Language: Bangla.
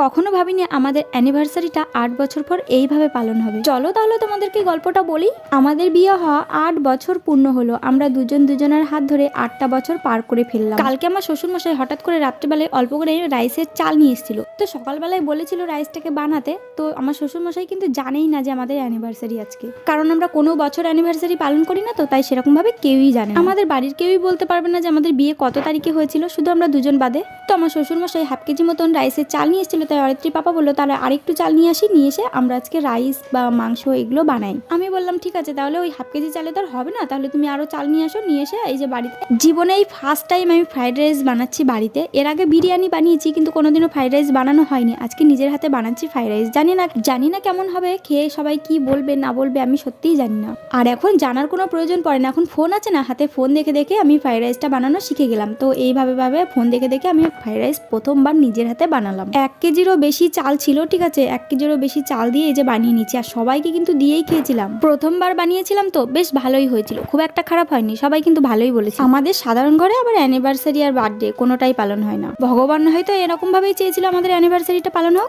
কখনো ভাবিনি আমাদের অ্যানিভার্সারিটা 8 বছর পর এইভাবে পালন হবে। চলো তাহলে তোমাদেরকে গল্পটা বলি। আমাদের বিয়ে হওয়া 8 বছর পূর্ণ হলো। আমরা দুজন দুজনের হাত ধরে 8টা বছর পার করে ফেললাম। কালকে আমার শ্বশুরমশাই হঠাৎ করে রাত্রিবেলায় অল্প করে রাইসের চাল নিয়ে এসেছিল। তো সকালবেলায় বলেছিল রাইসটাকে বানাতে। তো আমার শ্বশুরমশাই কিন্তু জানেই না যে আমাদের অ্যানিভার্সারি আজকে, কারণ আমরা কোনো বছর অ্যানিভার্সারি পালন করি না, তো তাই সেরকম ভাবে কেউই জানে না। আমাদের বাড়ির কেউই বলতে পারবে না যে আমাদের বিয়ে কত তারিখে হয়েছিল, শুধু আমরা দুজন বাদে। তো আমার শ্বশুরমশাই হাফ কেজি মতন রাইসের চাল নিয়ে এসেছিল, তাই অরিত্রী পাপা বললো তাহলে আরেকটু চাল নিয়ে আসি, নিয়ে এসে আমরা আজকে রাইস বা মাংস এগুলো বানাই। আমি বললাম ঠিক আছে, তাহলে ওই হাফ কেজি চালে তো আর হবে না, তাহলে তুমি আরো চাল নিয়ে আসো। নিয়ে এসে এই যে বাড়িতে জীবনে এই ফার্স্ট টাইম আমি ফ্রাইড রাইস বানাচ্ছি বাড়িতে। এর আগে বিরিয়ানি বানিয়েছি, কিন্তু কোনোদিনও ফ্রাইড রাইস বানানো হয়নি। আজকে নিজের হাতে বানাচ্ছি ফ্রাইড রাইস। জানি না কেমন হবে, খেয়ে সবাই কি বলবে না বলবে আমি সত্যিই জানি না। আর এখন জানার কোনো প্রয়োজন পড়ে না, এখন ফোন আছে না হাতে, ফোন দেখে দেখে আমি ফ্রাইড রাইসটা বানানো শিখে গেলাম। তো এইভাবে ফোন দেখে দেখে আমি ফ্রাইড রাইস প্রথমবার নিজের হাতে বানালাম। 1 কেজিরও বেশি চাল ছিল, ঠিক আছে, 1 কেজিরও বেশি চাল দিয়ে এই যে বানিয়ে নিচ্ছি। আর সবাইকে কিন্তু দিয়েই খেয়েছিলাম। প্রথমবার বানিয়েছিলাম তো বেশ ভালোই হয়েছিল, খুব একটা খারাপ হয়নি, সবাই কিন্তু ভালোই বলেছে। আমাদের সাধারণ ঘরে আবার অ্যানিভার্সারি আর বার্থডে কোনোটাই পালন হয় না। ভগবান হয়তো এরকম ভাবেই চেয়েছিল আমাদের অ্যানিভার্সারিটা পালন হোক।